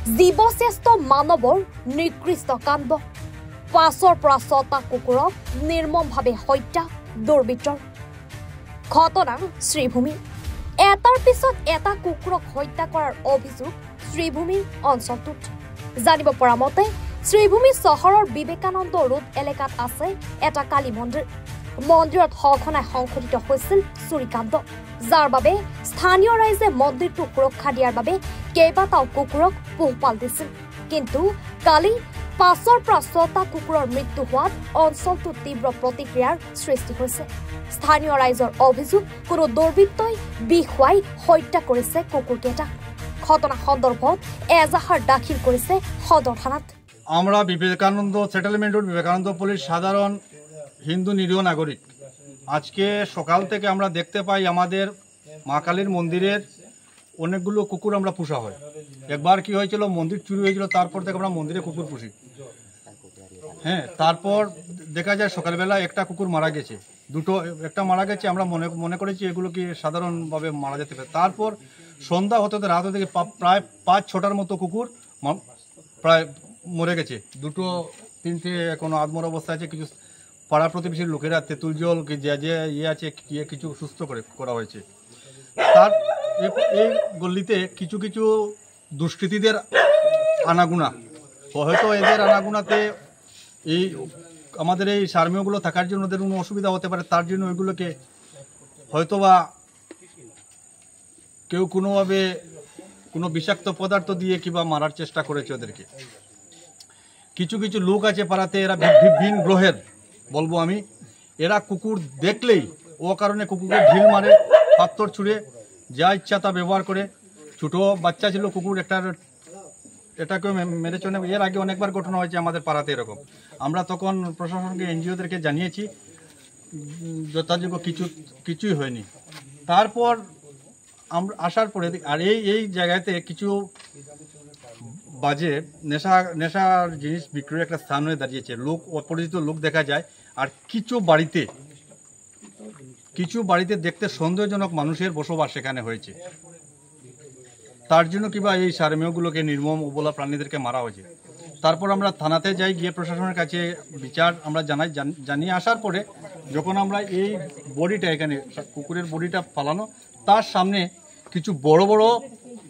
জীৱশ্ৰেষ্ঠ মানৱৰ নিকৃষ্ট কাণ্ড পাছৰ পৰা ছটা কুকুৰক নিৰ্মমভাৱে হত্যা দুৰ্বৃত্তৰ ঘটনা শ্ৰীভূমি এটাৰ পিছত এটা কুকুৰক হত্যা কৰাৰ অভিযোগ শ্ৰীভূমিৰ অঞ্চলটোত জানিব পৰা মতে শ্ৰীভূমি চহৰৰ বিবেকানন্দ ৰোড এলেকাত আছে এটা কালী মন্দিৰ মন্দিৰত সঘনাই সংঘটিত হৈছিল চুৰিকাণ্ড যাৰ বাবে স্থানীয় ৰাইজে মন্দিৰটো সুৰক্ষা দিয়াৰ বাবে কেইবাটাও কুকুৰক পোহপাল দিছিল কিন্তু কালি পাছৰ পৰা ছটা কুকুৰৰ মৃত্যু হোৱাত অঞ্চলটোত তীব্ৰ প্ৰতিক্ৰিয়াৰ সৃষ্টি হৈছে স্থানীয় ৰাইজৰ অভিযোগ কোনো দুৰ্বৃত্তই বিষ খুৱাই হত্যা কৰিছে কুকুৰকেইটা ঘটনা সন্দৰ্ভত এজাহাৰ দাখিল কৰিছে সদৰ থানাত আমরা Vivekananda settlement road Vivekananda police সাধারণ হিন্দু নিরীহ নাগরিক আজকে সকাল থেকে আমরা দেখতে পাই আমাদের মা কালীর মন্দিরের অনেকগুলো কুকুর আমরা পোষা হয় একবার কি হয়েছিল মন্দির চুরি হয়েছিল তারপর থেকে আমরা মন্দিরে কুকুর পুষি হ্যাঁ তারপর দেখা যায় সকালবেলা একটা কুকুর মারা গেছে দুটো একটা মারা গেছে আমরা মনে করেছি এগুলো কি সাধারণভাবে মারা যেতে পারে তারপর সন্ধ্যা হতে হতে রাত হতে প্রায় 5-6টার মতো কুকুর প্রায় মরে গেছে দুটো তিনটে এখনো আধমরা অবস্থা আছে কিছু পাড়া প্রতিবেশীর লোকেরা তেঁতুল জল যে যে ইয়ে আছে কিছু সুস্থ করা হয়েছে তার এই গল্লিতে কিছু কিছু দুষ্কৃতীদের আনাগুনা হয়তো এদের আনাগুনাতে এই আমাদের এই সার্মিয়গুলো থাকার জন্য ওদের কোনো অসুবিধা হতে পারে তার জন্য ওইগুলোকে হয়তোবা কেউ কোনোভাবে কোনো বিষাক্ত পদার্থ দিয়ে কিংবা মারার চেষ্টা করেছে ওদেরকে কিছু কিছু লোক আছে পাড়াতে এরা ভিন গ্রহের বলবো আমি এরা কুকুর দেখলেই ও কারণে কুকুরকে ঢিল মারে পাথর ছুঁড়ে যা ইচ্ছা তা ব্যবহার করে ছোট বাচ্চা ছিল কুকুর এটাকে মেরেছে এর আগে অনেকবার ঘটনা হয়েছে আমাদের পাড়াতে এরকম আমরা তখন প্রশাসনকে এনজিওদেরকে জানিয়েছি যথাযোগ্য কিছুই হয়নি তারপর আমরা আসার পরে আর এই জায়গাতে কিছু বাজে নেশার জিনিস বিক্রির একটা স্থান হয়ে দাঁড়িয়েছে লোক অপরিচিত লোক দেখা যায় আর কিছু বাড়িতে দেখতে সন্দেহজনক মানুষের বসবাস সেখানে হয়েছে তার জন্য কিংবা এই সারমেয়গুলোকে নির্মম অবলা প্রাণীদেরকে মারা হয়েছে তারপর আমরা থানাতে যাই গিয়ে প্রশাসনের কাছে বিচার আমরা জানিয়ে আসার পরে যখন আমরা এই বডিটা এখানে কুকুরের বডিটা ফালানো তার সামনে কিছু বড় বড়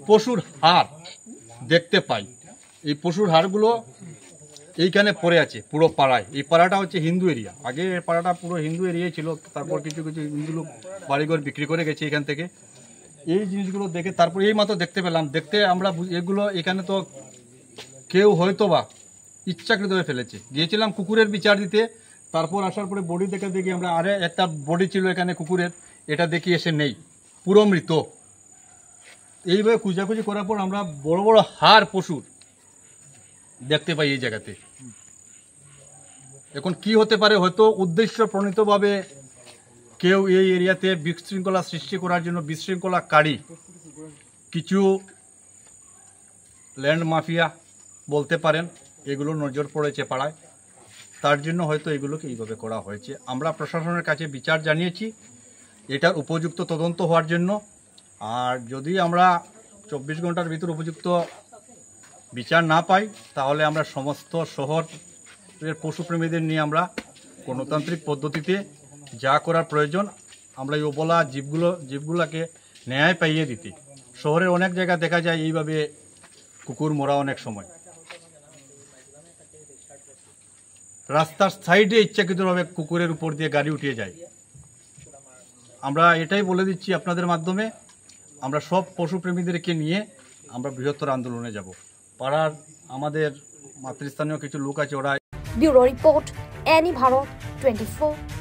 পশুর হাড় দেখতে পাই এই পশুর হাড়গুলো এইখানে পড়ে আছে পুরো পাড়ায় এই পাড়াটা হচ্ছে হিন্দু এরিয়া আগে এই পাড়াটা পুরো হিন্দু এরিয়াই ছিল তারপর কিছু কিছু হিন্দু লোক বাড়িঘর বিক্রি করে গেছে এখান থেকে এই জিনিসগুলো দেখে তারপর এই মাত্র দেখতে পেলাম দেখতে আমরা এগুলো এখানে তো কেউ হয়তো বা ইচ্ছাকৃতভাবে ফেলেছে গিয়েছিলাম কুকুরের বিচার দিতে তারপর আসার পরে বডি দেখি আমরা আরে একটা বডি ছিল এখানে কুকুরের এটা দেখি এসে নেই পুরো মৃত এইভাবে খুঁজাখুঁজি করার পর আমরা বড় বড় হাড় পশুর দেখতে পাই এই জায়গাতে এখন কি হতে পারে হয়তো উদ্দেশ্য প্রণীতভাবে কেউ এই এরিয়াতে বিশৃঙ্খলা সৃষ্টি করার জন্য বিশৃঙ্খলাকারী কিছু ল্যান্ড মাফিয়া বলতে পারেন এগুলো নজর পড়েছে পাড়ায় তার জন্য হয়তো এগুলোকে এইভাবে করা হয়েছে আমরা প্রশাসনের কাছে বিচার জানিয়েছি এটার উপযুক্ত তদন্ত হওয়ার জন্য আর যদি আমরা 24 ঘন্টার ভিতর উপযুক্ত বিচার না পাই তাহলে আমরা সমস্ত শহরের পশুপ্রেমীদের নিয়ে আমরা গণতান্ত্রিক পদ্ধতিতে যা করার প্রয়োজন আমরা এই অবলা জীবগুলোকে ন্যায় পাইয়ে দিতে শহরের অনেক জায়গা দেখা যায় এইভাবে কুকুর মরা অনেক সময় রাস্তার সাইডে ইচ্ছাকৃতভাবে কুকুরের উপর দিয়ে গাড়ি উঠিয়ে যায় আমরা এটাই বলে দিচ্ছি আপনাদের মাধ্যমে আমরা সব পশুপ্রেমীদেরকে নিয়ে আমরা বৃহত্তর আন্দোলনে যাব পাড়ার আমাদের মাতৃস্থানীয় কিছু লোক আছে ওরা ব্যুরো রিপোর্ট এনি ভারত 24